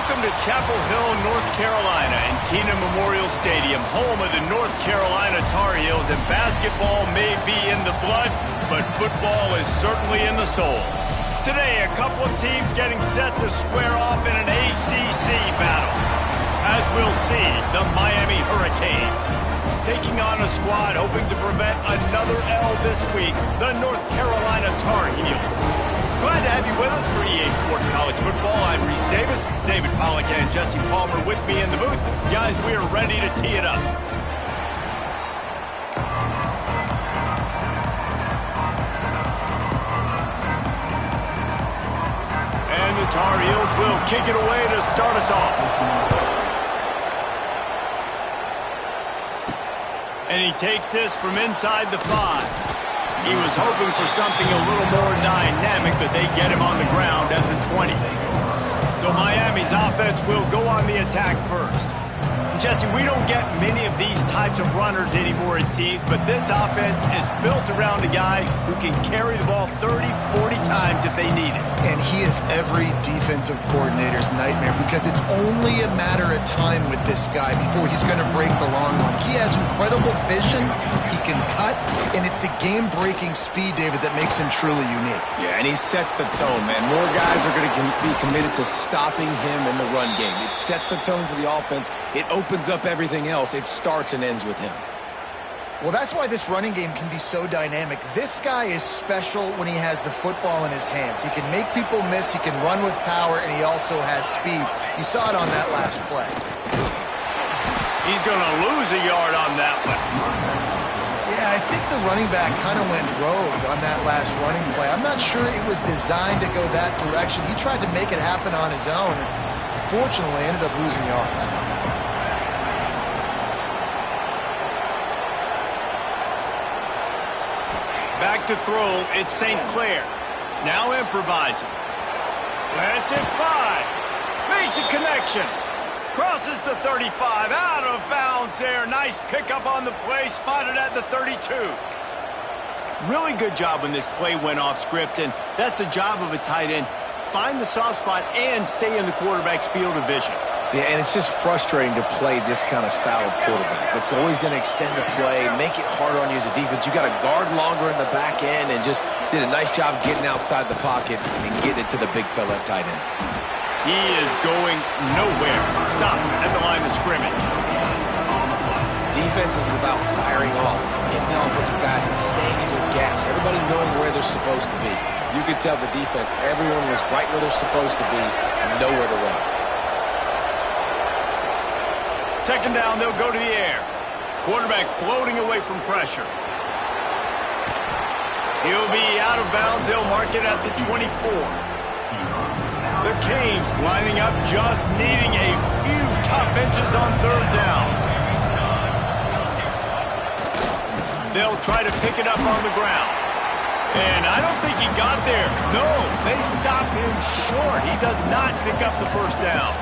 Welcome to Chapel Hill, North Carolina, and Keenan Memorial Stadium, home of the North Carolina Tar Heels. And basketball may be in the blood, but football is certainly in the soul. Today, a couple of teams getting set to square off in an ACC battle. As we'll see, the Miami Hurricanes taking on a squad hoping to prevent another L this week, the North Carolina Tar Heels. Glad to have you with us for EA Sports College Football. I'm Reese Davis, David Pollack and Jesse Palmer with me in the booth. Guys, we are ready to tee it up. And the Tar Heels will kick it away to start us off. And he takes this from inside the 5. He was hoping for something a little more dynamic, but they get him on the ground at the 20. So Miami's offense will go on the attack first. Jesse, we don't get many of these types of runners anymore, it seems, but this offense is built around a guy who can carry the ball 30, 40 times if they need it. And he is every defensive coordinator's nightmare because it's only a matter of time with this guy before he's going to break the long one. He has incredible vision, he can cut, and it's the game-breaking speed, David, that makes him truly unique. Yeah, and he sets the tone, man. More guys are going to be committed to stopping him in the run game. It sets the tone for the offense. It opens up everything else. It starts and ends with him. Well, that's why this running game can be so dynamic. This guy is special when he has the football in his hands. He can make people miss, he can run with power, and he also has speed. You saw it on that last play. He's going to lose a yard on that one. Yeah, I think the running back kind of went rogue on that last running play. I'm not sure it was designed to go that direction. He tried to make it happen on his own. Unfortunately, ended up losing yards. Back to throw, it's St. Clair. Now improvising. That's it, 5. Makes a connection. Crosses the 35, out of bounds there. Nice pickup on the play, spotted at the 32. Really good job when this play went off script, and that's the job of a tight end. Find the soft spot and stay in the quarterback's field of vision. Yeah, and it's just frustrating to play this kind of style of quarterback. That's always going to extend the play, make it harder on you as a defense. You got to guard longer in the back end and just did a nice job getting outside the pocket and getting it to the big fella at tight end. He is going nowhere. Stop at the line of scrimmage. Defense is about firing off, hitting the offensive guys and staying in your gaps. Everybody knowing where they're supposed to be. You could tell the defense, everyone was right where they're supposed to be and nowhere to run. Second down, they'll go to the air. Quarterback floating away from pressure. He'll be out of bounds. They'll mark it at the 24. The Canes lining up, just needing a few tough inches on third down. They'll try to pick it up on the ground. And I don't think he got there. No, they stop him short. He does not pick up the first down.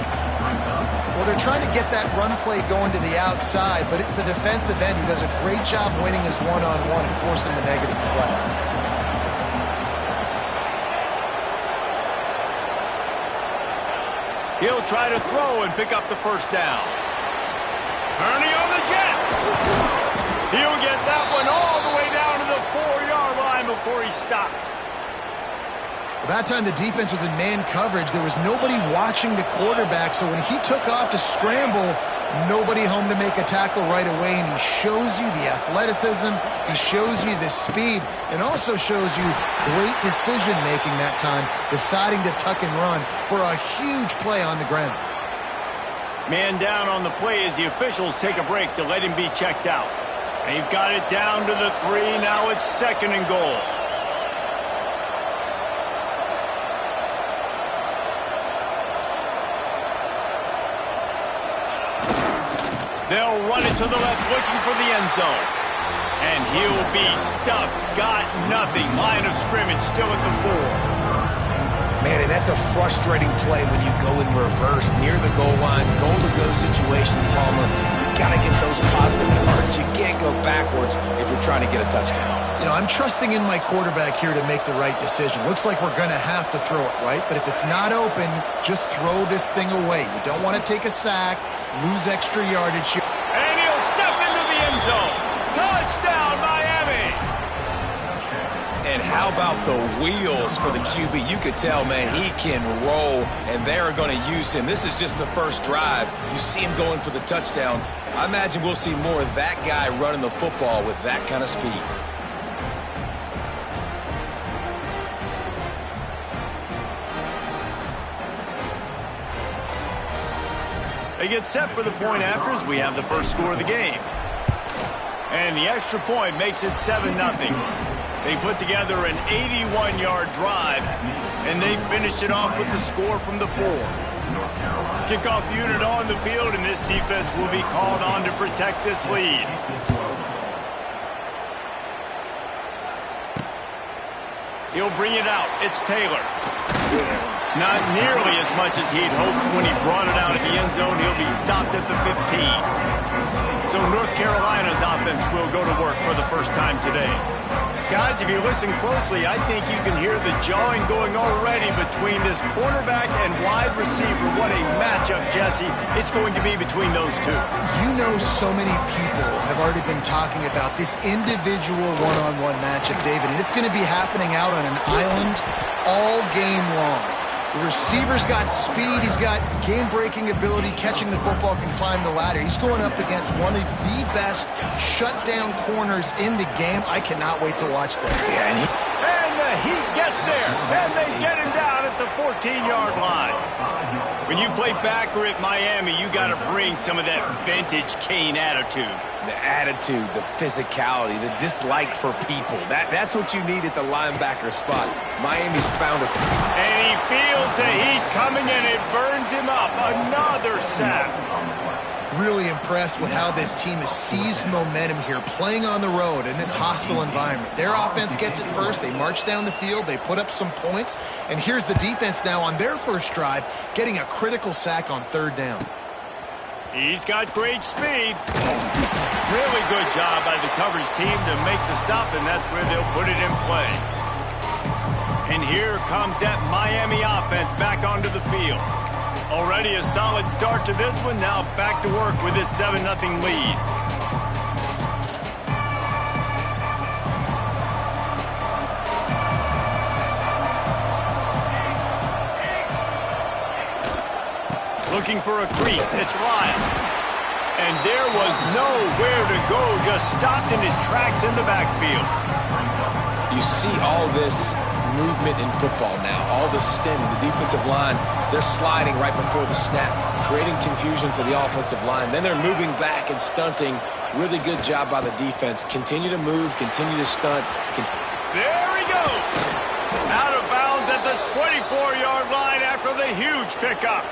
Well, they're trying to get that run play going to the outside, but it's the defensive end who does a great job winning his one-on-one and forcing the negative play. He'll try to throw and pick up the first down. Turning on the Jets. He'll get that one all the way down to the 4-yard line before he stopped. That time the defense was in man coverage. There was nobody watching the quarterback, so when he took off to scramble, nobody home to make a tackle right away, and he shows you the athleticism, he shows you the speed, and also shows you great decision-making that time, deciding to tuck and run for a huge play on the ground. Man down on the play as the officials take a break to let him be checked out. They've got it down to the 3. Now it's 2nd and goal. They'll run it to the left, looking for the end zone. And he'll be stuffed. Got nothing. Line of scrimmage still at the 4. Man, and that's a frustrating play when you go in reverse near the goal line, goal-to-go situations, Palmer. You got to get those positive yards. You can't go backwards if you're trying to get a touchdown. You know, I'm trusting in my quarterback here to make the right decision. Looks like we're going to have to throw it, right? But if it's not open, just throw this thing away. You don't want to take a sack, lose extra yardage here. And he'll step into the end zone. Touchdown, Miami! And how about the wheels for the QB? You could tell, man, he can roll, and they're going to use him. This is just the first drive. You see him going for the touchdown. I imagine we'll see more of that guy running the football with that kind of speed. They get set for the point after as we have the first score of the game. And the extra point makes it 7-0. They put together an 81-yard drive, and they finished it off with the score from the 4. Kickoff unit on the field, and this defense will be called on to protect this lead. He'll bring it out. It's Taylor. Not nearly as much as he'd hoped when he brought it out in the end zone. He'll be stopped at the 15. So North Carolina's offense will go to work for the first time today. Guys, if you listen closely, I think you can hear the jawing going already between this quarterback and wide receiver. What a matchup, Jesse, it's going to be between those two. You know, so many people have already been talking about this individual one-on-one matchup, David, and it's going to be happening out on an island all game long. The receiver's got speed, he's got game-breaking ability, catching the football, can climb the ladder. He's going up against one of the best shutdown corners in the game. I cannot wait to watch this. Yeah, and the heat gets there, and they get him down at the 14-yard line. When you play backer at Miami, you got to bring some of that vintage Kane attitude. The attitude, the physicality, the dislike for people. That's what you need at the linebacker spot. Miami's found it. And he feels the heat coming, and it burns him up. Another sack. Really impressed with how this team has seized momentum here, playing on the road in this hostile environment. Their offense gets it first. They march down the field. They put up some points. And here's the defense now on their first drive, getting a critical sack on 3rd down. He's got great speed. Really good job by the coverage team to make the stop, and that's where they'll put it in play. And here comes that Miami offense back onto the field. Already a solid start to this one. Now back to work with this 7-0 lead. Looking for a crease. It's Ryan. And there was nowhere to go. Just stopped in his tracks in the backfield. You see all this movement in football now. All the stemming, the defensive line, they're sliding right before the snap, creating confusion for the offensive line. Then they're moving back and stunting. Really good job by the defense. Continue to move, continue to stunt. There he goes. Out of bounds at the 24-yard line after the huge pickup.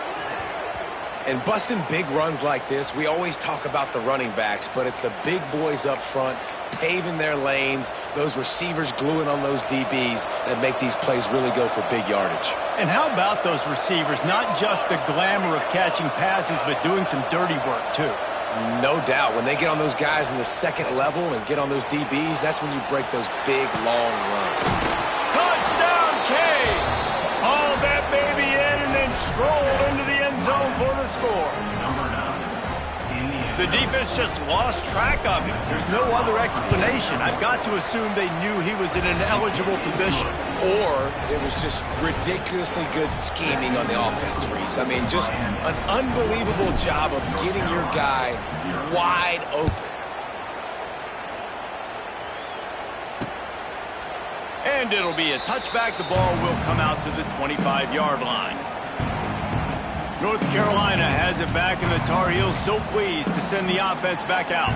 And busting big runs like this, we always talk about the running backs, but it's the big boys up front, paving their lanes, those receivers gluing on those DBs that make these plays really go for big yardage. And how about those receivers? Not just the glamour of catching passes, but doing some dirty work, too. No doubt. When they get on those guys in the second level and get on those DBs, that's when you break those big, long runs. Touchdown, Canes! Haul that baby in and then stroll into the end zone for the score. The defense just lost track of him. There's no other explanation. I've got to assume they knew he was in an eligible position. Or it was just ridiculously good scheming on the offense, Reese. I mean, just an unbelievable job of getting your guy wide open. And it'll be a touchback. The ball will come out to the 25-yard line. North Carolina has it back, and the Tar Heels so pleased to send the offense back out.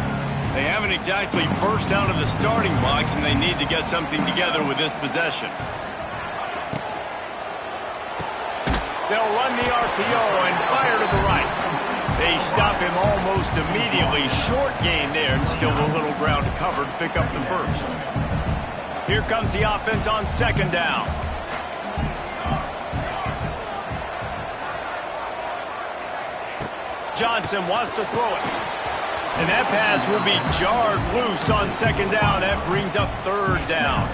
They haven't exactly burst out of the starting blocks, and they need to get something together with this possession. They'll run the RPO and fire to the right. They stop him almost immediately. Short gain there, and still a little ground to cover to pick up the first. Here comes the offense on 2nd down. Johnson wants to throw it. And that pass will be jarred loose on second down. That brings up third down.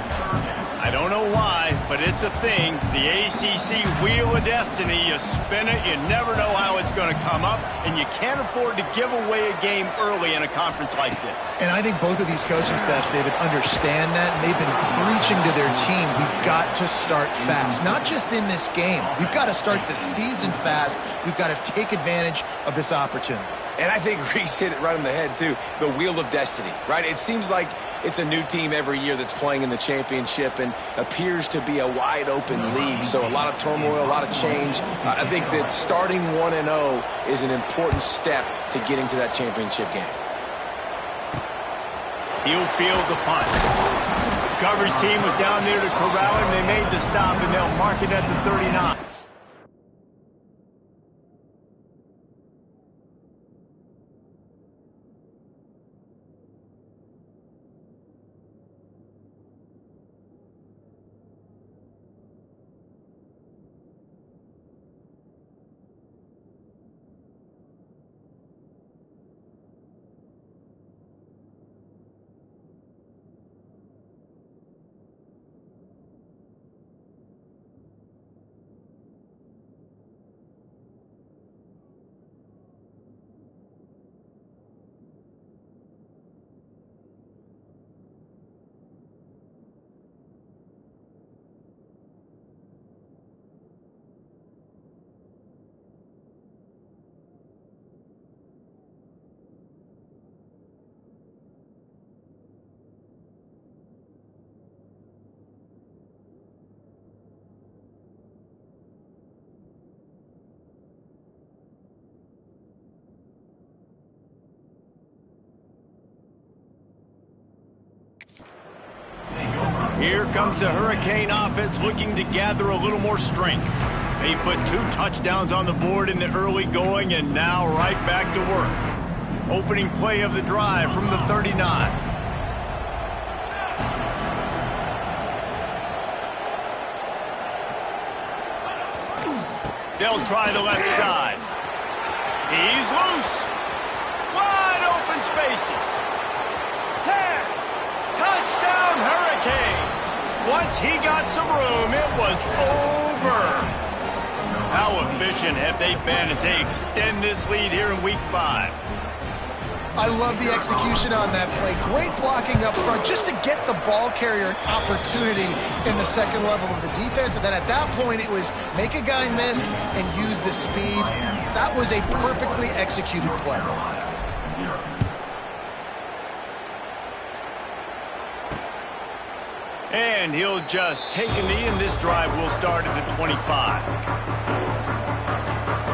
I don't know why, but it's a thing. The ACC Wheel of Destiny, you spin it, you never know how it's going to come up, and you can't afford to give away a game early in a conference like this. And I think both of these coaching staffs, David, understand that, and they've been preaching to their team, we've got to start fast. Not just in this game. We've got to start the season fast. We've got to take advantage of this opportunity. And I think Reese hit it right on the head, too. The Wheel of Destiny, right? It seems like it's a new team every year that's playing in the championship and appears to be a wide-open league. So a lot of turmoil, a lot of change. I think that starting 1-0 is an important step to getting to that championship game. He'll field the punt. The coverage team was down there to corral him. They made the stop, and they'll mark it at the 39. Here comes the Hurricane offense looking to gather a little more strength. They put 2 touchdowns on the board in the early going and now right back to work. Opening play of the drive from the 39. They'll try the left side. He's loose. Wide open spaces. Touchdown, Hurricane! Once he got some room, it was over. How efficient have they been as they extend this lead here in Week 5? I love the execution on that play. Great blocking up front just to get the ball carrier an opportunity in the second level of the defense. And then at that point, it was make a guy miss and use the speed. That was a perfectly executed play. And he'll just take a knee, and this drive will start at the 25.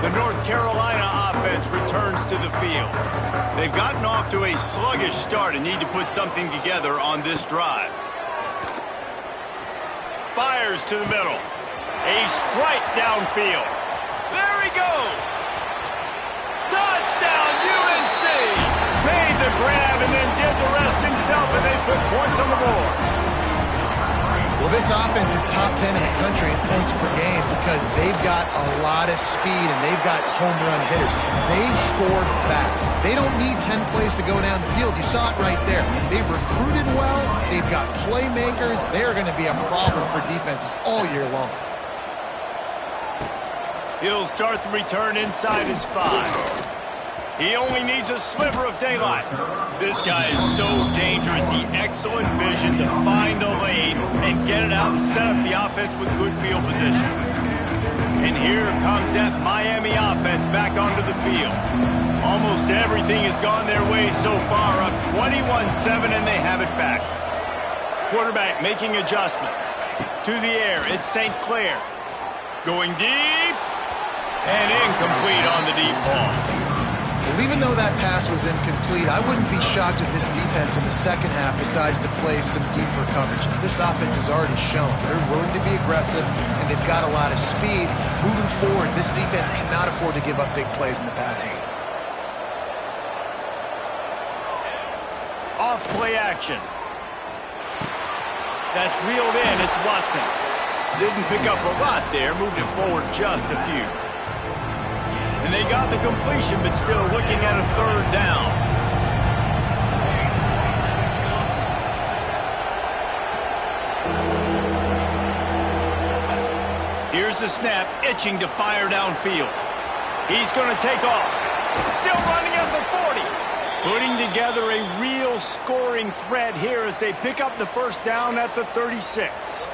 The North Carolina offense returns to the field. They've gotten off to a sluggish start and need to put something together on this drive. Fires to the middle. A strike downfield. There he goes. Touchdown, UNC! Made the grab and then did the rest himself, and they put points on the board. Well, this offense is top 10 in the country in points per game because they've got a lot of speed and they've got home run hitters. They scored fast. They don't need 10 plays to go down the field. You saw it right there. They've recruited well. They've got playmakers. They are going to be a problem for defenses all year long. He'll start the return inside his 5. He only needs a sliver of daylight. This guy is so dangerous. The excellent vision to find a lane and get it out and set up the offense with good field position. And here comes that Miami offense back onto the field. Almost everything has gone their way so far, up 21-7, and they have it back. Quarterback making adjustments. To the air, it's St. Clair. Going deep, and incomplete on the deep ball. Well, even though that pass was incomplete, I wouldn't be shocked if this defense in the second half decides to play some deeper coverages. This offense has already shown they're willing to be aggressive, and they've got a lot of speed. Moving forward, this defense cannot afford to give up big plays in the passing game. Off play action. That's reeled in. It's Watson. Didn't pick up a lot there. Moved it forward just a few. And they got the completion, but still looking at a third down. Here's the snap, itching to fire downfield. He's going to take off. Still running at the 40. Putting together a real scoring threat here as they pick up the first down at the 36.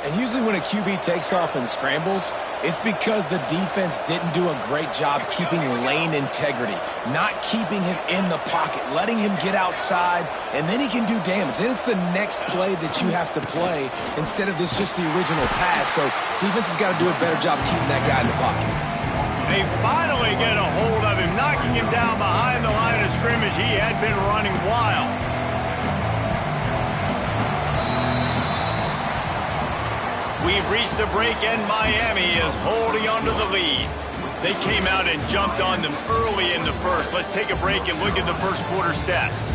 And usually when a QB takes off and scrambles, it's because the defense didn't do a great job keeping lane integrity, not keeping him in the pocket, letting him get outside, and then he can do damage. Then it's the next play that you have to play instead of this just the original pass. So defense has got to do a better job keeping that guy in the pocket. They finally get a hold of him, knocking him down behind the line of scrimmage. He had been running wild. We've reached the break, and Miami is holding on to the lead. They came out and jumped on them early in the first. Let's take a break and look at the first quarter stats.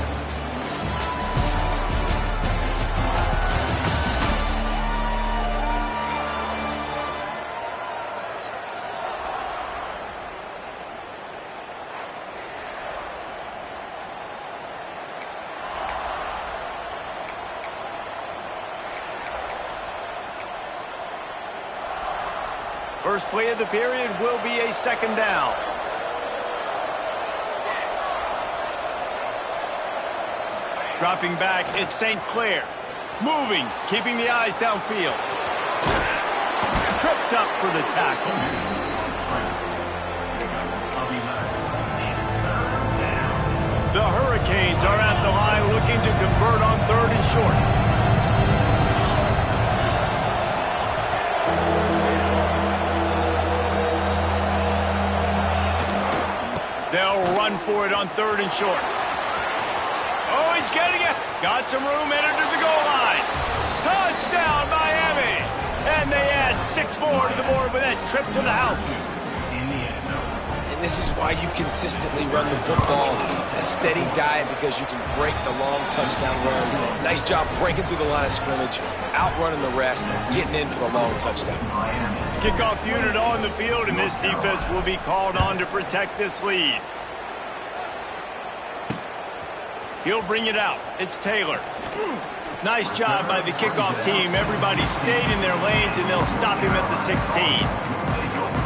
First play of the period will be a second down. Dropping back, it's St. Clair. Moving, keeping the eyes downfield. Tripped up for the tackle. The Hurricanes are at the line looking to convert on 3rd and short. They'll run for it on 3rd and short. Oh, he's getting it. Got some room, entered to the goal line. Touchdown, Miami. And they add 6 more to the board with that trip to the house. And this is why you consistently run the football. A steady diet because you can break the long touchdown runs. Nice job breaking through the line of scrimmage, outrunning the rest, getting in for the long touchdown. Kickoff unit on the field, and this defense will be called on to protect this lead. He'll bring it out. It's Taylor. Nice job by the kickoff team. Everybody stayed in their lanes, and they'll stop him at the 16.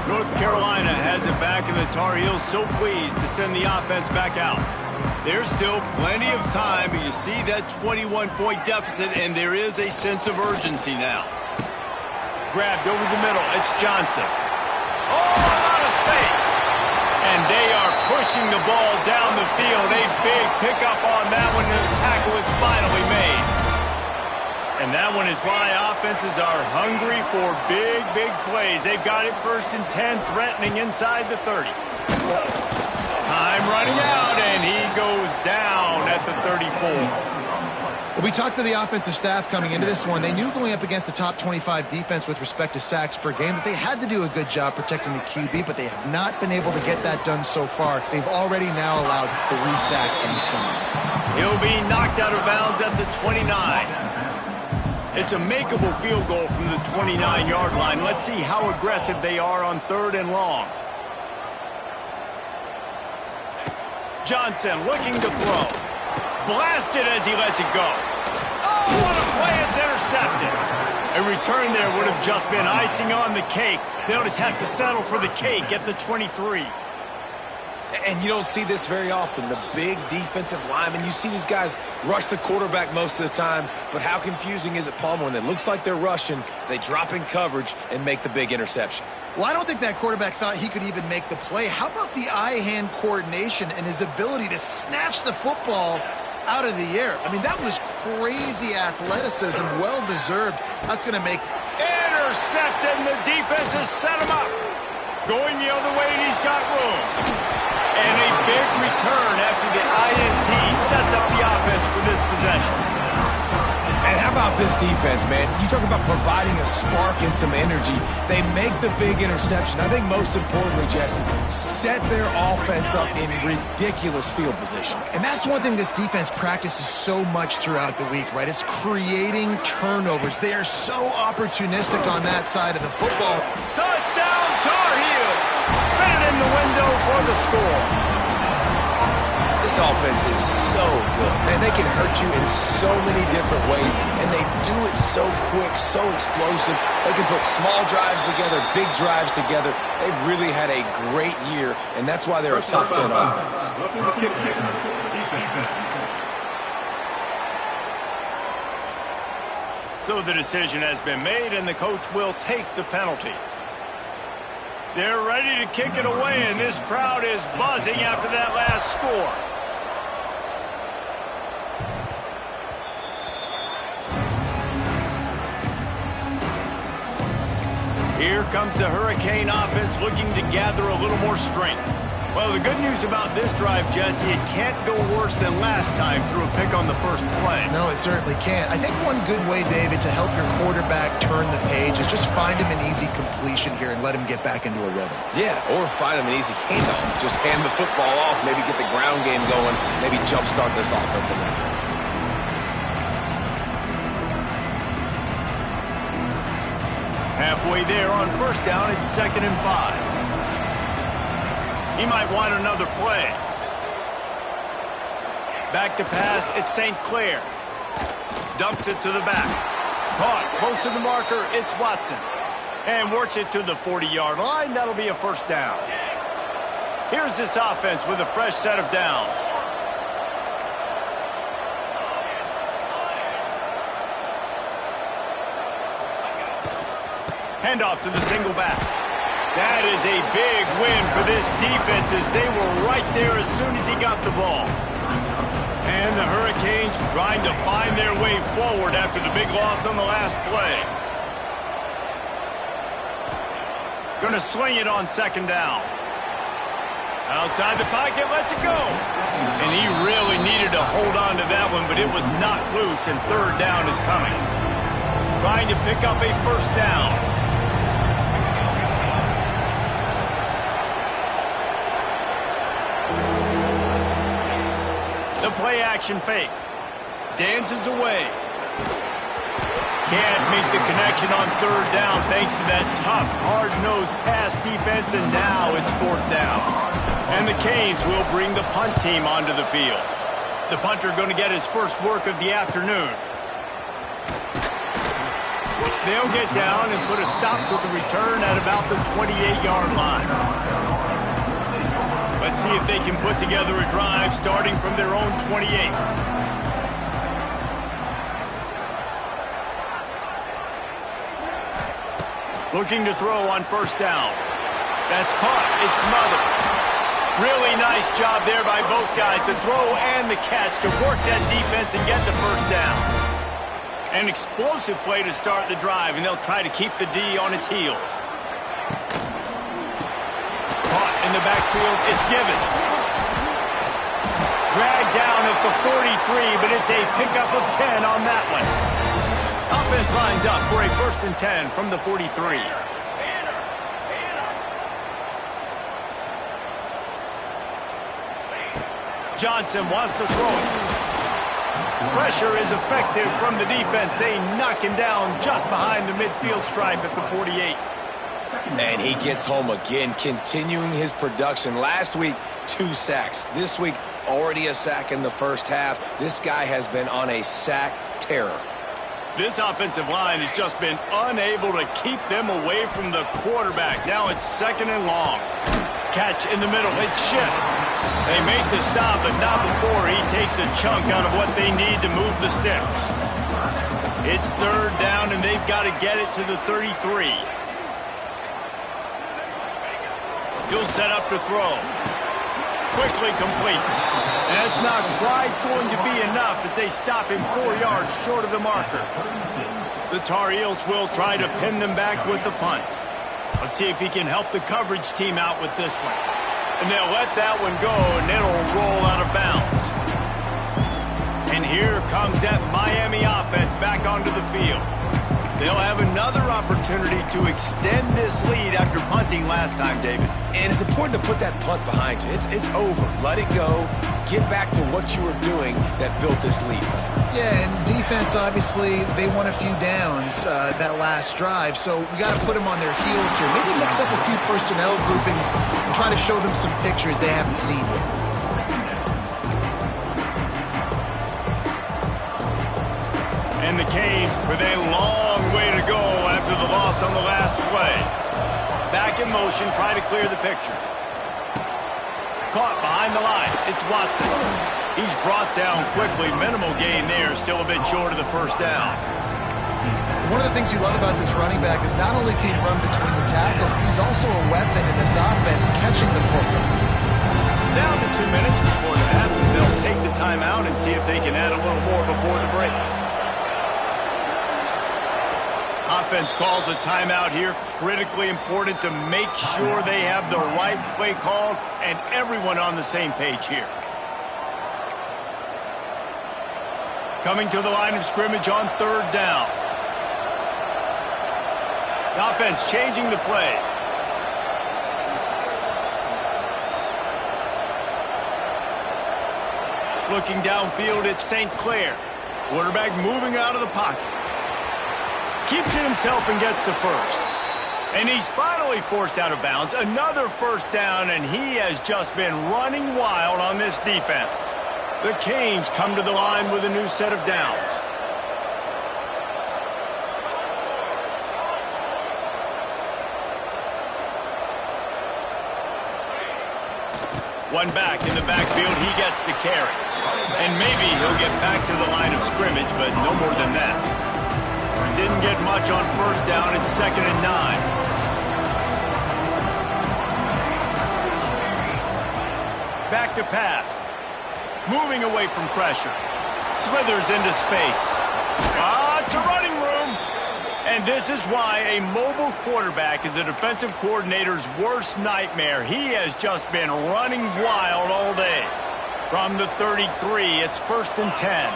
North Carolina has it back, and the Tar Heels so pleased to send the offense back out. There's still plenty of time, but you see that 21-point deficit, and there is a sense of urgency now. Grabbed over the middle. It's Johnson. Oh, a lot of space. And they are pushing the ball down the field. A big pickup on that one, and the tackle is finally made. And that one is why offenses are hungry for big, big plays. They've got it 1st and 10, threatening inside the 30. Time running out, and he goes down at the 34. Well, we talked to the offensive staff coming into this one. They knew going up against the top 25 defense with respect to sacks per game that they had to do a good job protecting the QB, but they have not been able to get that done so far. They've already now allowed 3 sacks in this game. He'll be knocked out of bounds at the 29. It's a makeable field goal from the 29-yard line. Let's see how aggressive they are on 3rd and long. Johnson looking to throw. Blasted as he lets it go. Oh, what a play. It's intercepted. A return there would have just been icing on the cake. They'll just have to settle for the cake at the 23. And you don't see this very often. The big defensive linemen, you see these guys rush the quarterback most of the time, but how confusing is it, Palmer, when it looks like they're rushing, they drop in coverage and make the big interception? Well, I don't think that quarterback thought he could even make the play. How about the eye-hand coordination and his ability to snatch the football out of the air? I mean, that was crazy athleticism, well-deserved. That's going to make... Intercepted, and the defense has set him up. Going the other way, and he's got room. And a big return after the INT sets up the offense for this possession. And how about this defense, man? You talk about providing a spark and some energy. They make the big interception. I think most importantly, Jesse, set their offense up in ridiculous field position. And that's one thing this defense practices so much throughout the week, right? It's creating turnovers. They are so opportunistic on that side of the football. Touchdown, Tar Heels! Fit it in the window for the score. This offense is so good. Man, they can hurt you in so many different ways, and they do it so quick, so explosive. They can put small drives together, big drives together. They've really had a great year, and that's why they're a top 10 offense. So the decision has been made, and the coach will take the penalty. They're ready to kick it away, and this crowd is buzzing after that last score. Here comes the Hurricane offense looking to gather a little more strength. Well, the good news about this drive, Jesse, it can't go worse than last time through a pick on the first play. No, it certainly can't. I think one good way, David, to help your quarterback turn the page is just find him an easy completion here and let him get back into a rhythm. Yeah, or find him an easy handoff. Just hand the football off, maybe get the ground game going, maybe jumpstart this offense a little bit. Halfway there on first down, it's 2nd and 5. He might want another play. Back to pass, it's St. Clair. Dumps it to the back. Caught, close to the marker, it's Watson. And works it to the 40-yard line. That'll be a first down. Here's this offense with a fresh set of downs. Handoff to the single back. That is a big win for this defense as they were right there as soon as he got the ball. And the Hurricanes trying to find their way forward after the big loss on the last play. Going to sling it on 2nd down. Outside the pocket, lets it go. And he really needed to hold on to that one, but it was knocked loose, and 3rd down is coming. Trying to pick up a first down. The play-action fake. Dances away. Can't make the connection on 3rd down thanks to that tough, hard-nosed pass defense, and now it's 4th down. And the Canes will bring the punt team onto the field. The punter going to get his first work of the afternoon. They'll get down and put a stop to the return at about the 28-yard line. Let's see if they can put together a drive starting from their own 28. Looking to throw on first down. That's caught. It smothers. Really nice job there by both guys to throw and the catch to work that defense and get the first down. An explosive play to start the drive, and they'll try to keep the D on its heels. Caught in the backfield, it's Givens. Dragged down at the 43, but it's a pickup of 10 on that one. Offense lines up for a 1st and 10 from the 43. Johnson wants to throw it. Pressure is effective from the defense. They knock him down just behind the midfield stripe at the 48. And he gets home again, continuing his production. Last week, 2 sacks. This week, already a sack in the first half. This guy has been on a sack terror. This offensive line has just been unable to keep them away from the quarterback. Now it's 2nd and long. Catch in the middle. It's Schiff. They make the stop, but not before he takes a chunk out of what they need to move the sticks. It's 3rd down, and they've got to get it to the 33. He'll set up to throw. Quickly complete. And it's not quite going to be enough as they stop him 4 yards short of the marker. The Tar Heels will try to pin them back with the punt. Let's see if he can help the coverage team out with this one. And they'll let that one go, and it'll roll out of bounds. And here comes that Miami offense back onto the field. They'll have another opportunity to extend this lead after punting last time, David. And it's important to put that punt behind you. It's over. Let it go. Get back to what you were doing that built this lead. Yeah, and defense, obviously, they won a few downs that last drive, so we got to put them on their heels here. Maybe mix up a few personnel groupings and try to show them some pictures they haven't seen yet. And the Canes with a long way to go after the loss on the last play. Back in motion, trying to clear the picture. Caught behind the line. It's Watson. He's brought down quickly. Minimal gain there. Still a bit short of the first down. One of the things you love about this running back is not only can he run between the tackles, but he's also a weapon in this offense catching the football. Down to 2 minutes before the half. They'll take the timeout and see if they can add a little more before the break. Offense calls a timeout here. Critically important to make sure they have the right play called and everyone on the same page here. Coming to the line of scrimmage on 3rd down. The offense changing the play. Looking downfield, it's St. Clair. Quarterback moving out of the pocket. Keeps it himself and gets to first. And he's finally forced out of bounds. Another first down, and he has just been running wild on this defense. The Canes come to the line with a new set of downs. One back in the backfield, he gets the carry. And maybe he'll get back to the line of scrimmage, but no more than that. Didn't get much on first down. It's 2nd and 9. Back to pass. Moving away from pressure. Slithers into space. To running room. And this is why a mobile quarterback is a defensive coordinator's worst nightmare. He has just been running wild all day. From the 33, it's 1st and 10.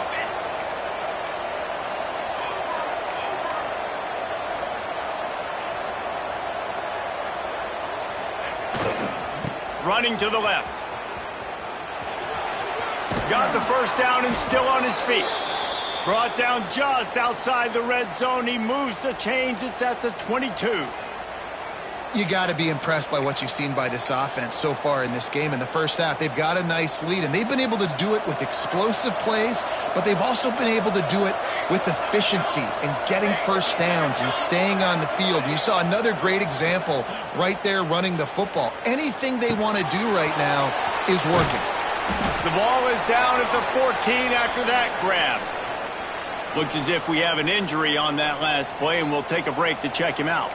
Running to the left. Got the first down and still on his feet. Brought down just outside the red zone. He moves the chains. It's at the 22. You got to be impressed by what you've seen by this offense so far in this game. In the first half, they've got a nice lead, and they've been able to do it with explosive plays, but they've also been able to do it with efficiency and getting first downs and staying on the field. You saw another great example right there running the football. Anything they want to do right now is working. The ball is down at the 14 after that grab. Looks as if we have an injury on that last play, and we'll take a break to check him out.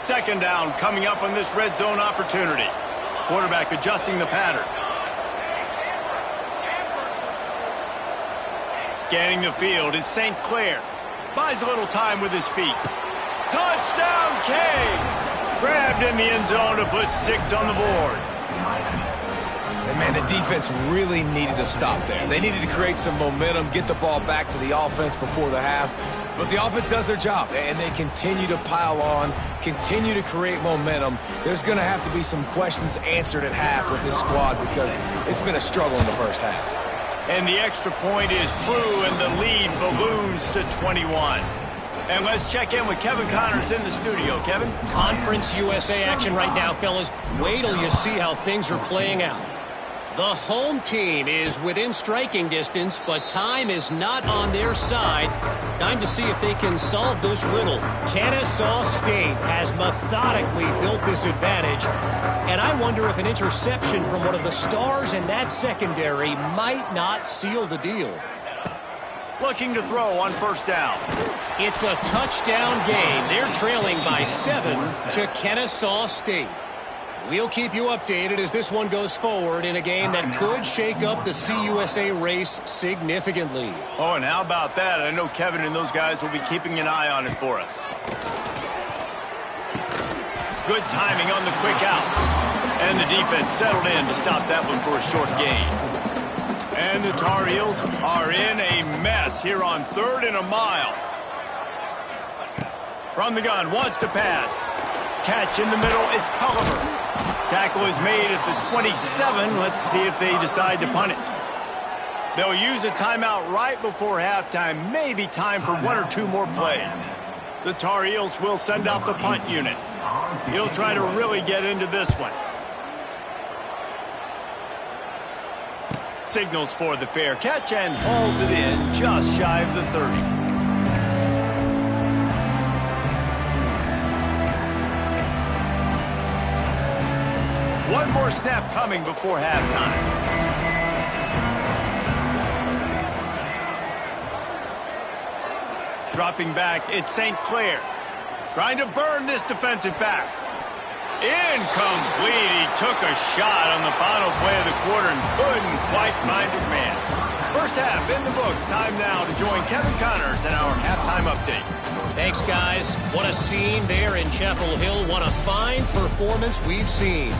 2nd down coming up on this red zone opportunity. Quarterback adjusting the pattern. Scanning the field, it's St. Clair. Buys a little time with his feet. Touchdown, Canes! Grabbed in the end zone to put 6 on the board. And, man, the defense really needed to stop there. They needed to create some momentum, get the ball back to the offense before the half. But the offense does their job, and they continue to pile on, continue to create momentum. There's going to have to be some questions answered at half with this squad because it's been a struggle in the first half. And the extra point is true, and the lead balloons to 21. And let's check in with Kevin Connors in the studio. Kevin? Conference USA action right now, fellas. Wait till you see how things are playing out. The home team is within striking distance, but time is not on their side. Time to see if they can solve this riddle. Kennesaw State has methodically built this advantage, and I wonder if an interception from one of the stars in that secondary might not seal the deal. Looking to throw on first down. It's a touchdown game. They're trailing by 7 to Kennesaw State. We'll keep you updated as this one goes forward in a game that could shake up the CUSA race significantly. Oh, and how about that? I know Kevin and those guys will be keeping an eye on it for us. Good timing on the quick out. And the defense settled in to stop that one for a short gain. And the Tar Heels are in a mess here on 3rd and a mile. From the gun, wants to pass. Catch in the middle, it's Culliver. Tackle is made at the 27. Let's see if they decide to punt it. They'll use a timeout right before halftime. Maybe time for 1 or 2 more plays. The Tar Heels will send out the punt unit. He'll try to really get into this one. Signals for the fair catch and hauls it in just shy of the 30. One more snap coming before halftime. Dropping back, it's St. Clair. Trying to burn this defensive back. Incomplete. He took a shot on the final play of the quarter and couldn't quite find his man. First half in the books. Time now to join Kevin Connors in our halftime update. Thanks, guys. What a scene there in Chapel Hill. What a fine performance we've seen.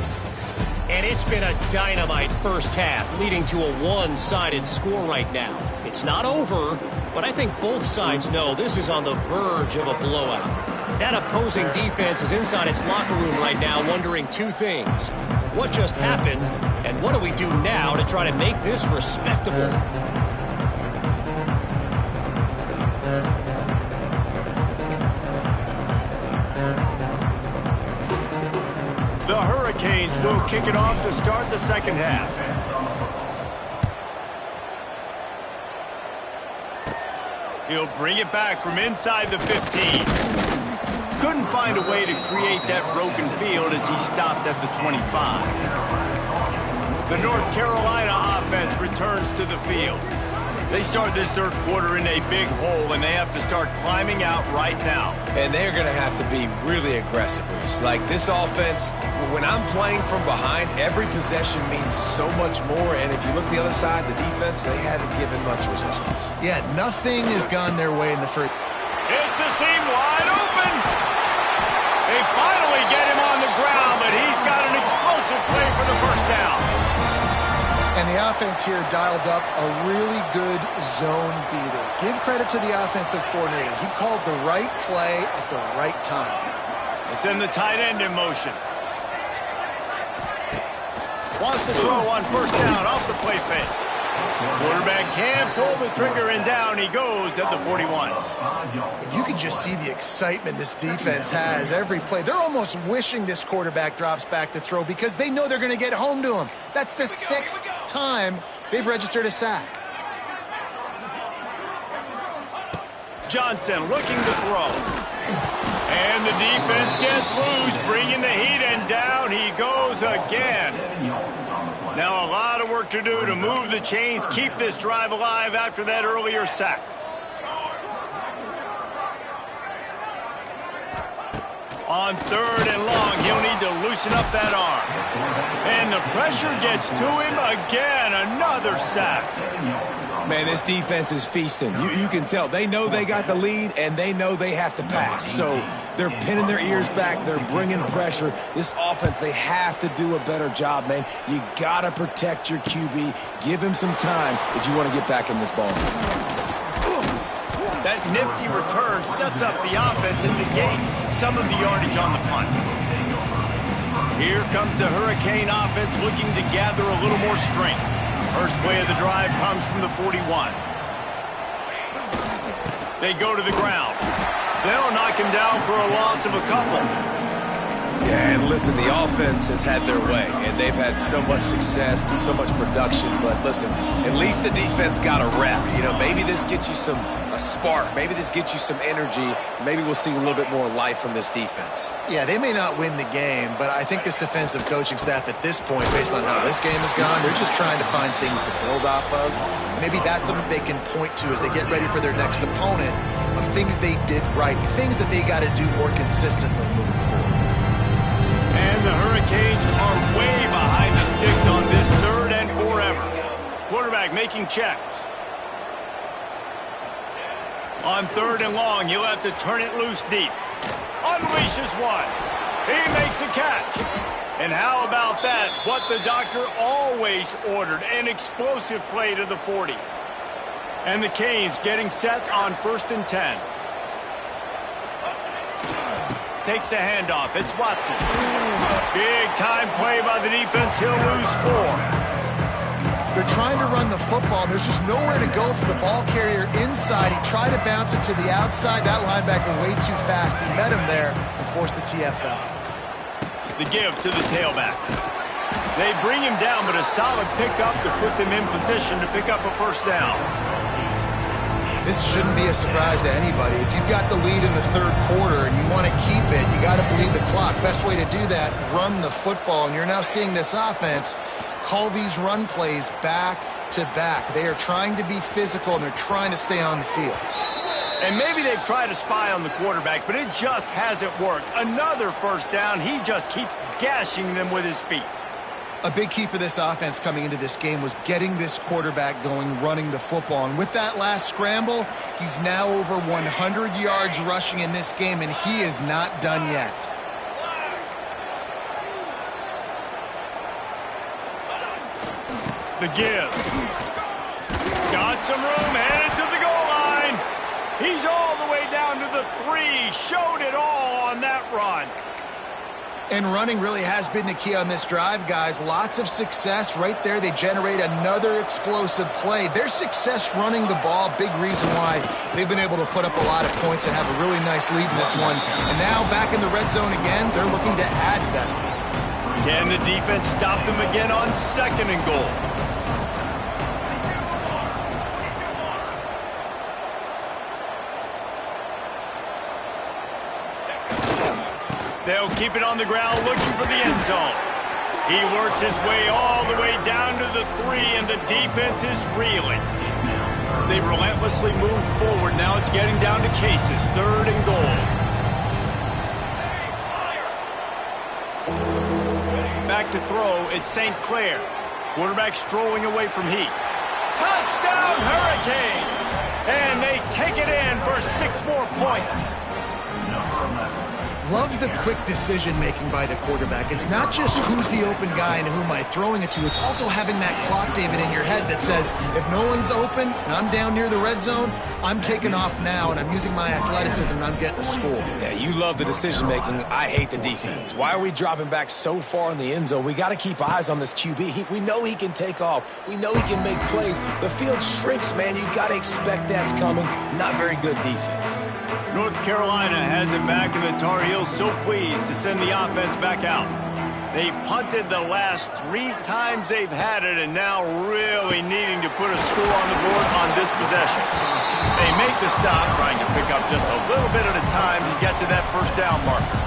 And it's been a dynamite first half, leading to a one-sided score right now. It's not over, but I think both sides know this is on the verge of a blowout. That opposing defense is inside its locker room right now wondering two things. What just happened, and what do we do now to try to make this respectable? The Hurricanes will kick it off to start the second half. He'll bring it back from inside the 15. Couldn't find a way to create that broken field as he stopped at the 25. The North Carolina offense returns to the field. They start this third quarter in a big hole, and they have to start climbing out right now. And they're going to have to be really aggressive, Reese. Like, this offense, when I'm playing from behind, every possession means so much more. And if you look the other side, the defense, they haven't given much resistance. Yeah, nothing has gone their way in the first. It's a seam wide open. They finally get him on the ground, but he's got an explosive play for the first down. And the offense here dialed up a really good zone beater. Give credit to the offensive coordinator. He called the right play at the right time. They send the tight end in motion. Wants to throw on first down off the play fake. Quarterback can't pull the trigger, and down he goes at the 41. You can just see the excitement this defense has every play. They're almost wishing this quarterback drops back to throw because they know they're going to get home to him. That's the sixth time they've registered a sack. Johnson looking to throw. And the defense gets loose, bringing the heat, and down he goes again. Now a lot of work to do to move the chains, keep this drive alive after that earlier sack. On third and long, he'll need to loosen up that arm. And the pressure gets to him again, another sack. Man, this defense is feasting. You can tell. They know they got the lead, and they know they have to pass. So they're pinning their ears back. They're bringing pressure. This offense, they have to do a better job, man. You got to protect your QB. Give him some time if you want to get back in this ball. That nifty return sets up the offense and negates some of the yardage on the punt. Here comes the Hurricane offense looking to gather a little more strength. First play of the drive comes from the 41. They go to the ground. They'll knock him down for a loss of a couple. Yeah, and listen, the offense has had their way, and they've had so much success and so much production. But listen, at least the defense got a rep. You know, maybe this gets you a spark. Maybe this gets you some energy. Maybe we'll see a little bit more life from this defense. Yeah, they may not win the game, but I think this defensive coaching staff at this point, based on how this game has gone, they're just trying to find things to build off of. Maybe that's something they can point to as they get ready for their next opponent of things they did right, things that they got to do more consistently moving forward. And the Hurricanes are way behind the sticks on this third and forever. Quarterback making checks. On third and long, he'll have to turn it loose deep. Unleashes one. He makes a catch. And how about that? What the doctor always ordered, an explosive play to the 40. And the Canes getting set on 1st and 10. Takes the handoff. It's Watson. Big time play by the defense. He'll lose 4. They're trying to run the football. There's just nowhere to go for the ball carrier inside. He tried to bounce it to the outside. That linebacker way too fast. He met him there and forced the TFL. The give to the tailback. They bring him down, but a solid pickup to put them in position to pick up a first down. This shouldn't be a surprise to anybody. If you've got the lead in the third quarter and you want to keep it, you got to bleed the clock. Best way to do that, run the football. And you're now seeing this offense call these run plays back to back. They are trying to be physical, and they're trying to stay on the field. And maybe they've tried to spy on the quarterback, but it just hasn't worked. Another first down. He just keeps gashing them with his feet. A big key for this offense coming into this game was getting this quarterback going, running the football. And with that last scramble, he's now over 100 yards rushing in this game, and he is not done yet. The give. Got some room, headed to the goal line. He's all the way down to the 3. Showed it all on that run. And running really has been the key on this drive, guys. Lots of success right there. They generate another explosive play. Their success running the ball, big reason why they've been able to put up a lot of points and have a really nice lead in this one. And now back in the red zone again, they're looking to add to that. Can the defense stop them again on 2nd and goal? They'll keep it on the ground looking for the end zone. He works his way all the way down to the 3, and the defense is reeling. They relentlessly move forward. Now it's getting down to cases. 3rd and goal. Back to throw, it's St. Clair. Quarterback strolling away from Heat. Touchdown, Hurricanes! And they take it in for 6 more points. Love the quick decision-making by the quarterback. It's not just who's the open guy and who am I throwing it to. It's also having that clock, David, in your head that says, if no one's open and I'm down near the red zone, I'm taking off now, and I'm using my athleticism, and I'm getting a score. Yeah, you love the decision-making. I hate the defense. Why are we dropping back so far in the end zone? We got to keep eyes on this QB. We know he can take off. We know he can make plays. The field shrinks, man. You got to expect that's coming. Not very good defense. North Carolina has it back, and the Tar Heels so pleased to send the offense back out. They've punted the last 3 times they've had it, and now really needing to put a score on the board on this possession. They make the stop, trying to pick up just a little bit at a time to get to that first down marker.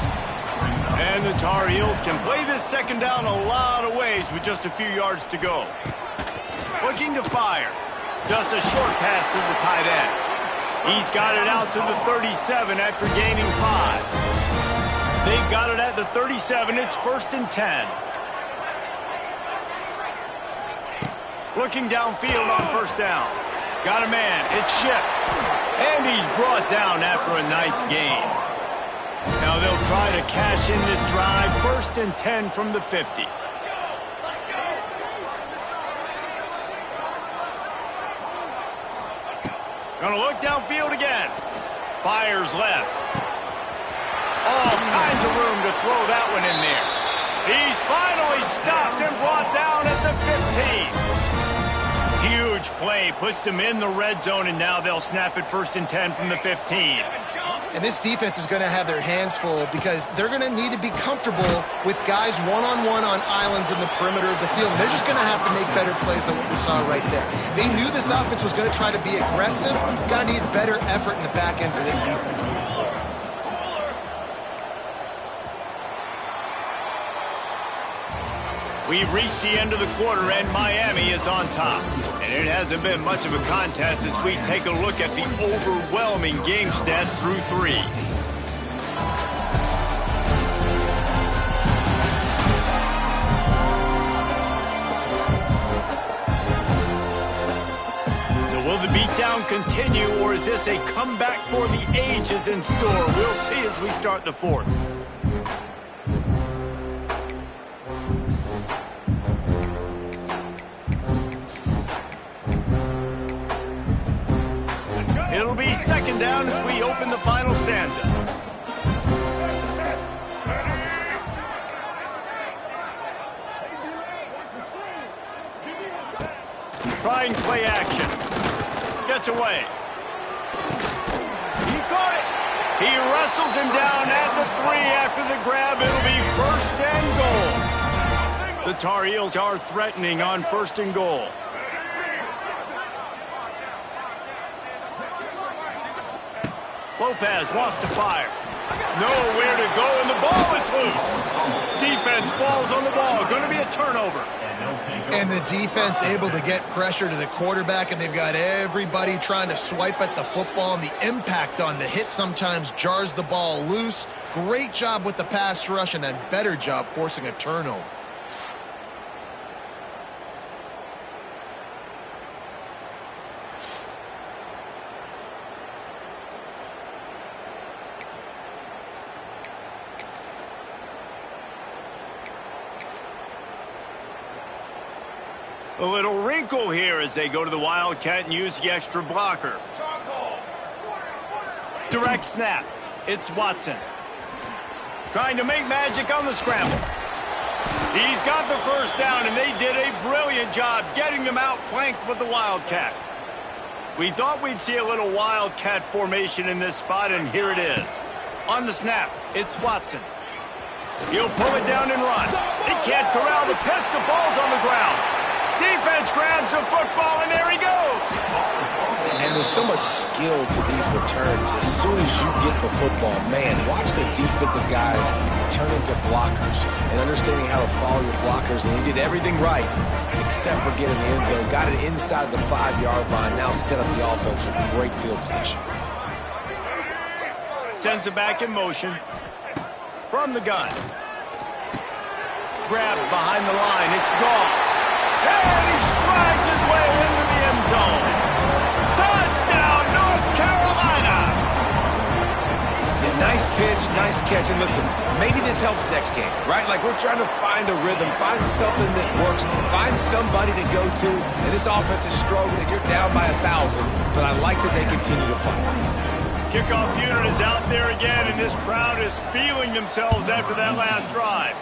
And the Tar Heels can play this 2nd down a lot of ways with just a few yards to go. Looking to fire. Just a short pass to the tight end. He's got it out to the 37 after gaining 5. They've got it at the 37. It's 1st and 10. Looking downfield on 1st down. Got a man. It's Ship. And he's brought down after a nice gain. Now they'll try to cash in this drive. 1st and 10 from the 50. Gonna look downfield again. Fires left. All kinds of room to throw that one in there. He's finally stopped and brought down at the 15. Huge play, puts them in the red zone, and now they'll snap it 1st and 10 from the 15. And this defense is going to have their hands full because they're going to need to be comfortable with guys one-on-one on islands in the perimeter of the field. And they're just going to have to make better plays than what we saw right there. They knew this offense was going to try to be aggressive. Got to need better effort in the back end for this defense. We've reached the end of the quarter, and Miami is on top. And it hasn't been much of a contest as we take a look at the overwhelming game stats through 3. So will the beatdown continue, or is this a comeback for the ages in store? We'll see as we start the 4th. It'll be 2nd down as we open the final stanza. Trying play action. Gets away. He caught it. He wrestles him down at the 3 after the grab. It'll be 1st and goal. The Tar Heels are threatening on 1st and goal. Lopez wants to fire. Nowhere to go, and the ball is loose. Defense falls on the ball. Going to be a turnover. And the defense able to get pressure to the quarterback, and they've got everybody trying to swipe at the football, and the impact on the hit sometimes jars the ball loose. Great job with the pass rush, and a better job forcing a turnover. A little wrinkle here as they go to the Wildcat and use the extra blocker. Direct snap. It's Watson. Trying to make magic on the scramble. He's got the first down, and they did a brilliant job getting them out flanked with the Wildcat. We thought we'd see a little Wildcat formation in this spot, and here it is. On the snap, it's Watson. He'll pull it down and run. He can't corral the pitch. The ball's on the ground. Defense grabs the football, and there he goes. And there's so much skill to these returns. As soon as you get the football, man, watch the defensive guys turn into blockers and understanding how to follow your blockers. And he did everything right except for getting the end zone. Got it inside the 5-yard line. Now set up the offense for great field position. Sends it back in motion from the gun. Grabbed behind the line. It's Goss. And he strides his way into the end zone. Touchdown, North Carolina! Yeah, nice pitch, nice catch. And listen, maybe this helps next game, right? Like we're trying to find a rhythm, find something that works, find somebody to go to. And this offense is struggling. You're down by 1,000, but I like that they continue to fight. Kickoff unit is out there again, and this crowd is feeling themselves after that last drive.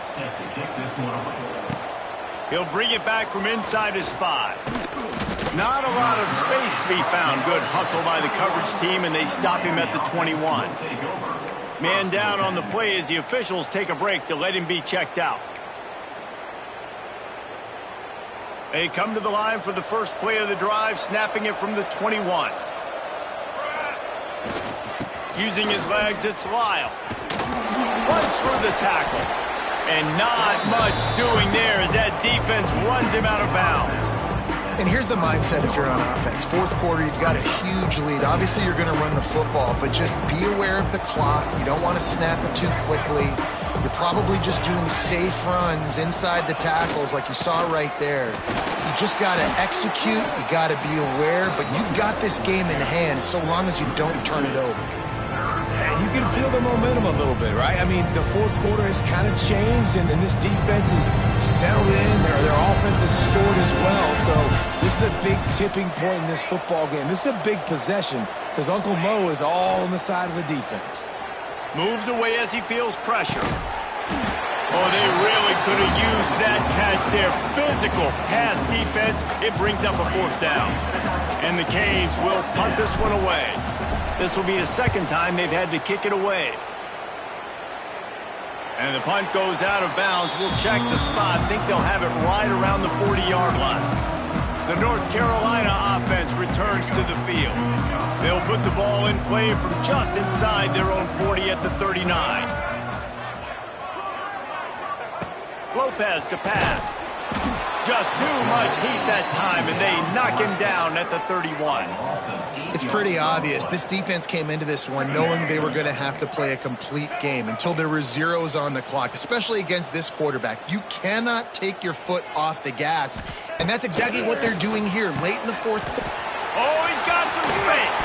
He'll bring it back from inside his 5. Not a lot of space to be found. Good hustle by the coverage team, and they stop him at the 21. Man down on the play as the officials take a break to let him be checked out. They come to the line for the first play of the drive, snapping it from the 21. Using his legs, it's Lyle. Runs through the tackle. And not much doing there as that defense runs him out of bounds. And here's the mindset if you're on offense. Fourth quarter, you've got a huge lead. Obviously, you're going to run the football, but just be aware of the clock. You don't want to snap it too quickly. You're probably just doing safe runs inside the tackles like you saw right there. You just got to execute. You got to be aware, but you've got this game in hand so long as you don't turn it over. You can feel the momentum a little bit, right? I mean, the fourth quarter has kind of changed, and this defense is settled in. Their offense has scored as well. So this is a big tipping point in this football game. This is a big possession because Uncle Mo is all on the side of the defense. Moves away as he feels pressure. Oh, they really could have used that catch there. Physical pass defense. It brings up a 4th down. And the Canes will punt this one away. This will be the second time they've had to kick it away. And the punt goes out of bounds. We'll check the spot. Think they'll have it right around the 40-yard line. The North Carolina offense returns to the field. They'll put the ball in play from just inside their own 40 at the 39. Lopez to pass. Just too much heat that time, and they knock him down at the 31. It's pretty obvious. This defense came into this one knowing they were going to have to play a complete game until there were zeros on the clock, especially against this quarterback. You cannot take your foot off the gas, and that's exactly what they're doing here late in the fourth quarter. Oh, he's got some space.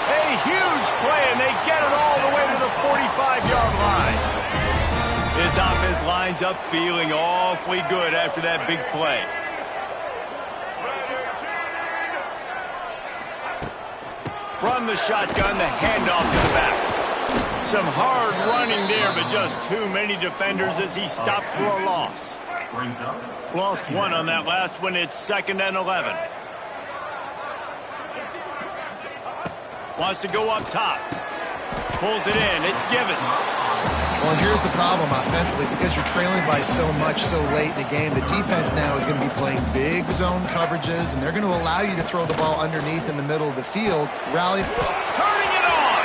A huge play, and they get it all the way to the 45-yard line. This offense lines up feeling awfully good after that big play. From the shotgun, the handoff to the back. Some hard running there, but just too many defenders as he stopped for a loss. Lost one on that last one. It's 2nd and 11. Wants to go up top. Pulls it in. It's Givens. Well, and here's the problem offensively. Because you're trailing by so much so late in the game, the defense now is going to be playing big zone coverages, and they're going to allow you to throw the ball underneath in the middle of the field. Rally. Turning it on.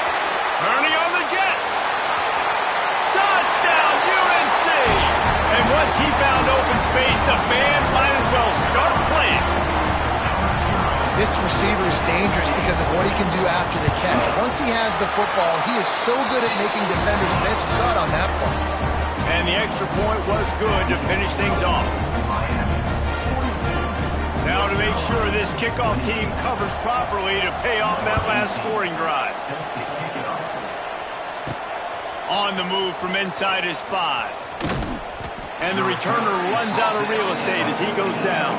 Once he found open space, the band might as well start playing. This receiver is dangerous because of what he can do after the catch. Once he has the football, he is so good at making defenders miss. You saw it on that play. And the extra point was good to finish things off. Now to make sure this kickoff team covers properly to pay off that last scoring drive. On the move from inside his 5. And the returner runs out of real estate as he goes down.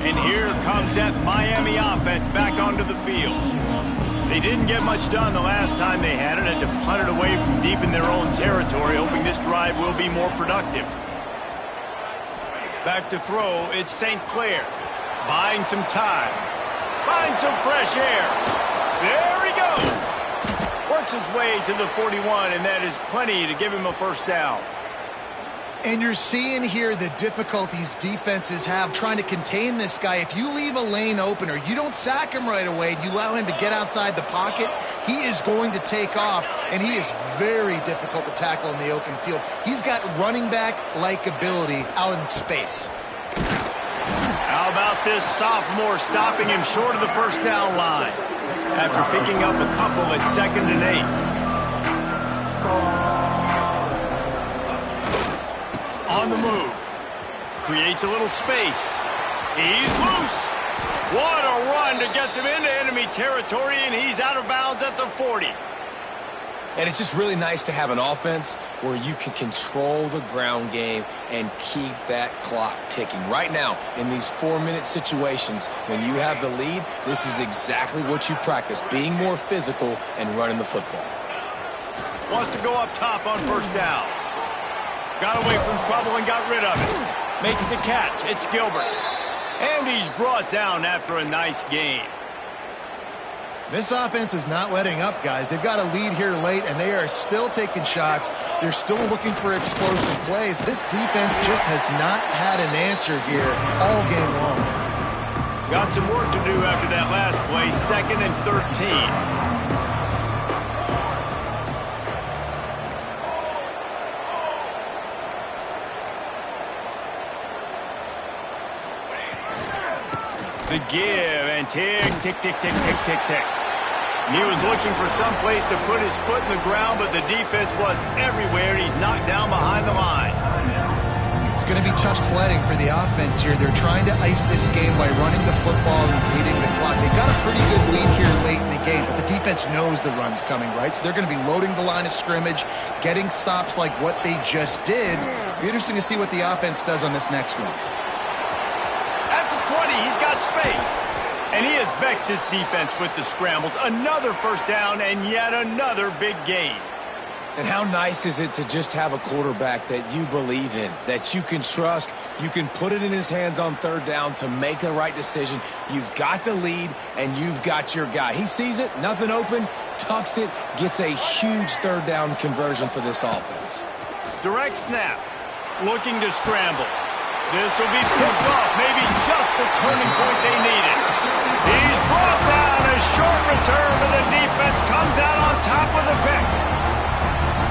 And here comes that Miami offense back onto the field. They didn't get much done the last time they had it, and to punt it away from deep in their own territory, hoping this drive will be more productive. Back to throw, it's St. Clair. Buying some time. Finds some fresh air. There he goes. Works his way to the 41, and that is plenty to give him a first down. And you're seeing here the difficulties defenses have trying to contain this guy. If you leave a lane open or you don't sack him right away, you allow him to get outside the pocket, he is going to take off, and he is very difficult to tackle in the open field. He's got running back-like ability out in space. How about this sophomore stopping him short of the first down line after picking up a couple at 2nd and 8. On the move. Creates a little space. He's loose. What a run to get them into enemy territory, and he's out of bounds at the 40. And it's just really nice to have an offense where you can control the ground game and keep that clock ticking. Right now, in these 4-minute situations, when you have the lead, this is exactly what you practice, being more physical and running the football. Wants to go up top on first down. Got away from trouble and got rid of it. Makes the catch. It's Gilbert. And he's brought down after a nice gain. This offense is not letting up, guys. They've got a lead here late, and they are still taking shots. They're still looking for explosive plays. This defense just has not had an answer here all game long. Got some work to do after that last play. 2nd and 13. The give, and tick, tick, tick, tick, tick, tick, tick. And he was looking for some place to put his foot in the ground, but the defense was everywhere, and he's knocked down behind the line. It's going to be tough sledding for the offense here. They're trying to ice this game by running the football and beating the clock. They've got a pretty good lead here late in the game, but the defense knows the run's coming, right? So they're going to be loading the line of scrimmage, getting stops like what they just did. It'll be interesting to see what the offense does on this next one. At the 20, he's got space. And he has vexed his defense with the scrambles. Another first down and yet another big gain. And how nice is it to just have a quarterback that you believe in, that you can trust, you can put it in his hands on third down to make the right decision. You've got the lead, and you've got your guy. He sees it, nothing open, tucks it, gets a huge third down conversion for this offense. Direct snap, looking to scramble. This will be picked off, maybe just the turning point they needed. He's brought down, a short return, but the defense comes out on top with a pick.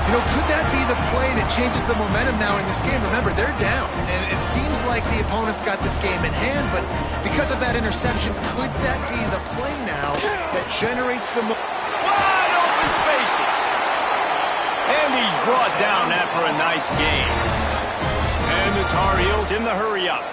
You know, could that be the play that changes the momentum now in this game? Remember, they're down, and it seems like the opponent's got this game in hand, but because of that interception, could that be the play now that generates the... Wide open spaces. And he's brought down after a nice game. And the Tar Heels in the hurry-up.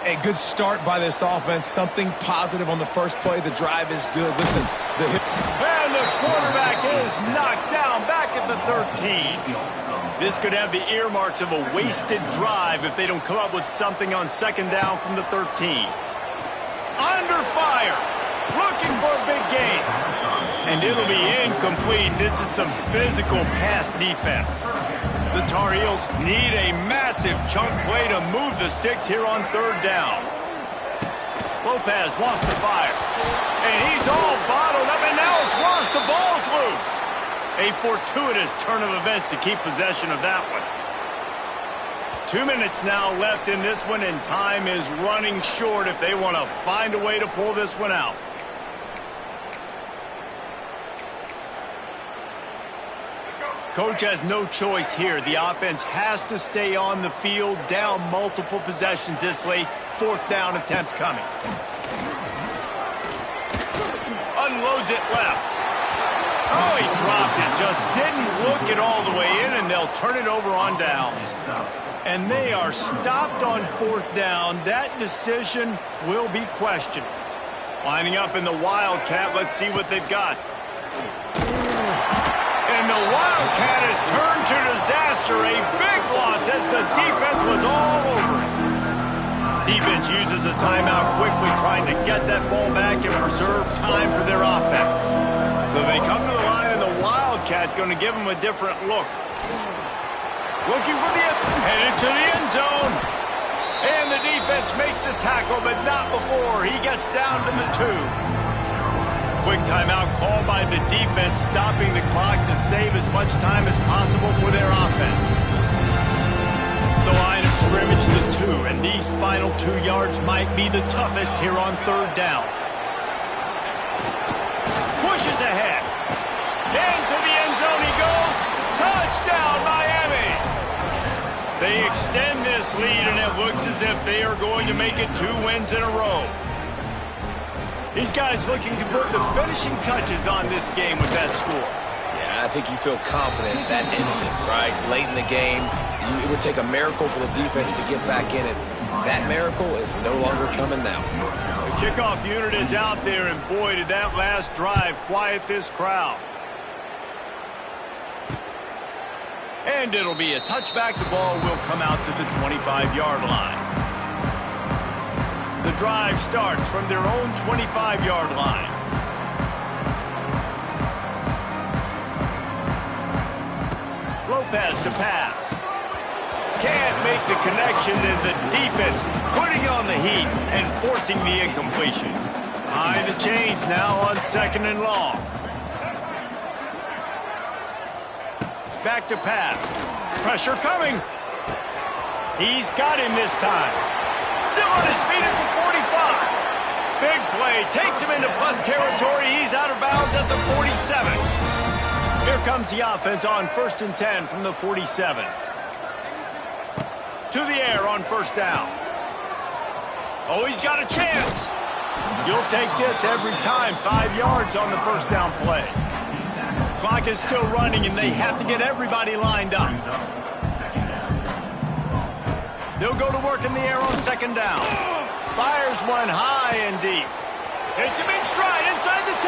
A good start by this offense. Something positive on the first play. The drive is good. Listen, and the quarterback is knocked down back at the 13. This could have the earmarks of a wasted drive if they don't come up with something on second down from the 13. Under fire. Looking for a big gain. And it'll be incomplete. This is some physical pass defense. The Tar Heels need a massive chunk play to move the sticks here on third down. Lopez wants to fire. And he's all bottled up, and now it's worse. The ball's loose. A fortuitous turn of events to keep possession of that one. 2 minutes now left in this one, and time is running short if they want to find a way to pull this one out. Coach has no choice here. The offense has to stay on the field, down multiple possessions this late. 4th down attempt coming. Unloads it left. Oh, he dropped it. Just didn't look it all the way in, and they'll turn it over on downs. And they are stopped on 4th down. That decision will be questioned. Lining up in the Wildcat. Let's see what they've got. And the Wildcat has turned to disaster. A big loss as the defense was all over it. Defense uses a timeout quickly, trying to get that ball back and preserve time for their offense. So they come to the line, and the Wildcat going to give them a different look. Looking for the headed to the end zone. And the defense makes the tackle, but not before he gets down to the 2. Quick timeout call by the defense, stopping the clock to save as much time as possible for their offense. The line of scrimmage to the 2, and these final 2 yards might be the toughest here on 3rd down. Pushes ahead. Into the end zone he goes. Touchdown, Miami! They extend this lead, and it looks as if they are going to make it 2 wins in a row. These guys looking to put the finishing touches on this game with that score. Yeah, I think you feel confident that ends it, right? Late in the game, it would take a miracle for the defense to get back in it. That miracle is no longer coming now. The kickoff unit is out there, and boy, did that last drive quiet this crowd. And it'll be a touchback. The ball will come out to the 25-yard line. The drive starts from their own 25-yard line. Lopez to pass. Can't make the connection, and the defense putting on the heat and forcing the incompletion. Behind the chains now on 2nd and long. Back to pass. Pressure coming. He's got him this time. Still on his feet at the 45. Big play. Takes him into plus territory. He's out of bounds at the 47. Here comes the offense on 1st and 10 from the 47. To the air on 1st down. Oh, he's got a chance. You'll take this every time. 5 yards on the 1st down play. Clock is still running, and they have to get everybody lined up. They'll go to work in the air on 2nd down. Fires one high and deep. Hits him in stride inside the 10.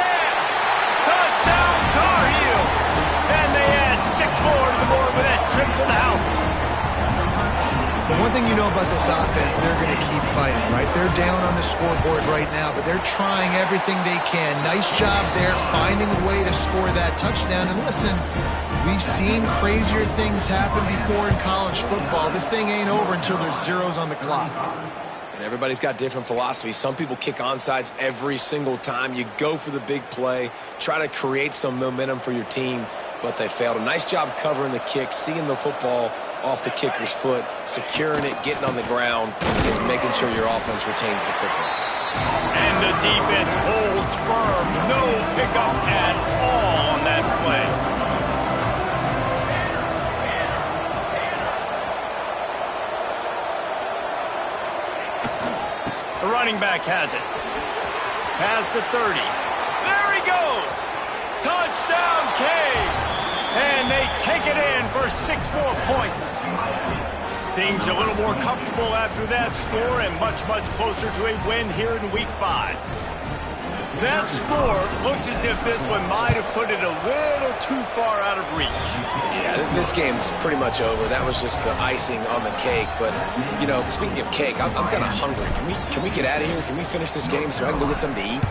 Touchdown, Tar Heels. And they add 6 more to the board with that trip to the house. The one thing you know about this offense, they're going to keep fighting, right? They're down on the scoreboard right now, but they're trying everything they can. Nice job there, finding a way to score that touchdown. And listen, we've seen crazier things happen before in college football. This thing ain't over until there's zeros on the clock. And everybody's got different philosophies. Some people kick onside every single time. You go for the big play, try to create some momentum for your team, but they failed. A nice job covering the kick, seeing the football off the kicker's foot, securing it, getting on the ground, and making sure your offense retains the football. And the defense holds firm. No pickup at all on that play. The running back has it. Past the 30. There he goes. Touchdown, Canes. And they take it in for 6 more points. Things a little more comfortable after that score and much, much closer to a win here in Week 5. That score looks as if this one might have put it a little too far out of reach. Yeah, this game's pretty much over. That was just the icing on the cake. But, you know, speaking of cake, I'm kind of hungry. Can we get out of here? Can we finish this game so I can go get something to eat?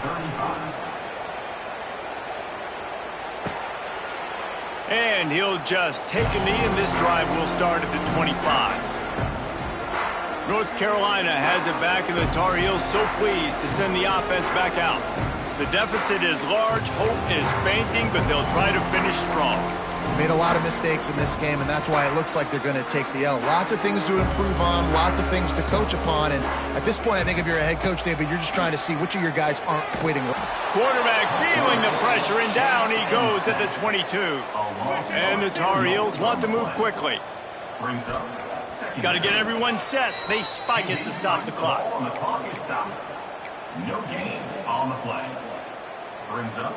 And he'll just take a knee, and this drive will start at the 25. North Carolina has it back, and the Tar Heels so pleased to send the offense back out. The deficit is large, hope is fainting, but they'll try to finish strong. Made a lot of mistakes in this game, and that's why it looks like they're going to take the L. Lots of things to improve on, lots of things to coach upon, and at this point, I think if you're a head coach, David, you're just trying to see which of your guys aren't quitting. Quarterback feeling the pressure, and down he goes at the 22. And the Tar Heels want to move quickly. Got to get everyone set. They spike it to stop the clock. No gain on the play. Brings up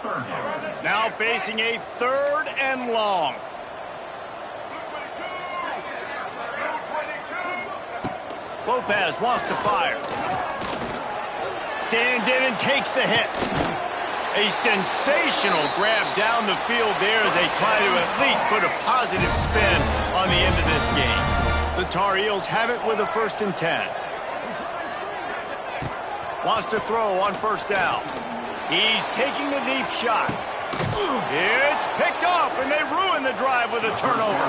third down. Now facing a 3rd and long. Lopez wants to fire. Stands in and takes the hit. A sensational grab down the field there as they try to at least put a positive spin on the end of this game. The Tar Heels have it with a 1st and 10. Wants to throw on 1st down. He's taking the deep shot. It's picked off, and they ruin the drive with a turnover.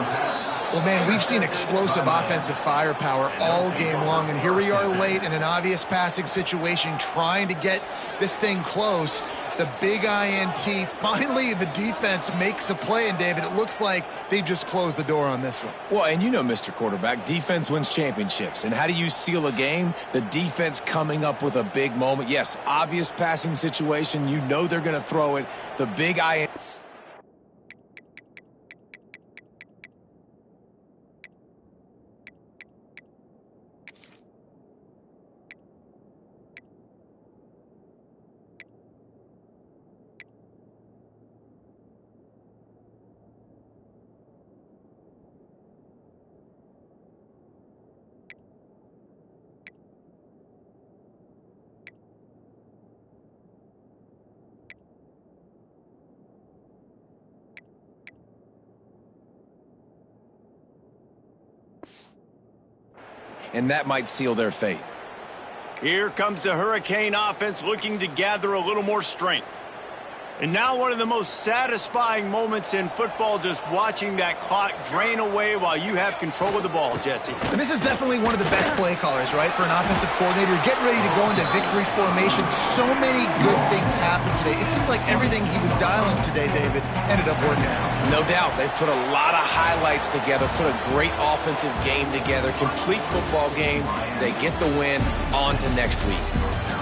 Well, man, we've seen explosive offensive firepower all game long, and here we are late in an obvious passing situation trying to get this thing close. The big INT, finally the defense makes a play, and David, it looks like they've just closed the door on this one. Well, and you know, Mr. Quarterback, defense wins championships. And how do you seal a game? The defense coming up with a big moment. Yes, obvious passing situation. You know they're going to throw it. The big INT. And that might seal their fate. Here comes the Hurricane offense looking to gather a little more strength. And now one of the most satisfying moments in football, just watching that clock drain away while you have control of the ball, Jesse. And this is definitely one of the best play callers, right, for an offensive coordinator. Getting ready to go into victory formation. So many good things happened today. It seemed like everything he was dialing today, David, ended up working out. No doubt. They've put a lot of highlights together, put a great offensive game together, complete football game. They get the win. On to next week.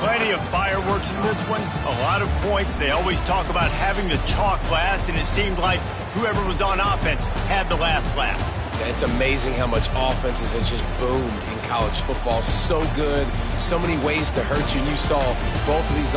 Plenty of fireworks in this one, a lot of points. They always talk about having the chalk last, and it seemed like whoever was on offense had the last laugh. It's amazing how much offense has just boomed in college football. So good, so many ways to hurt you, and you saw both of these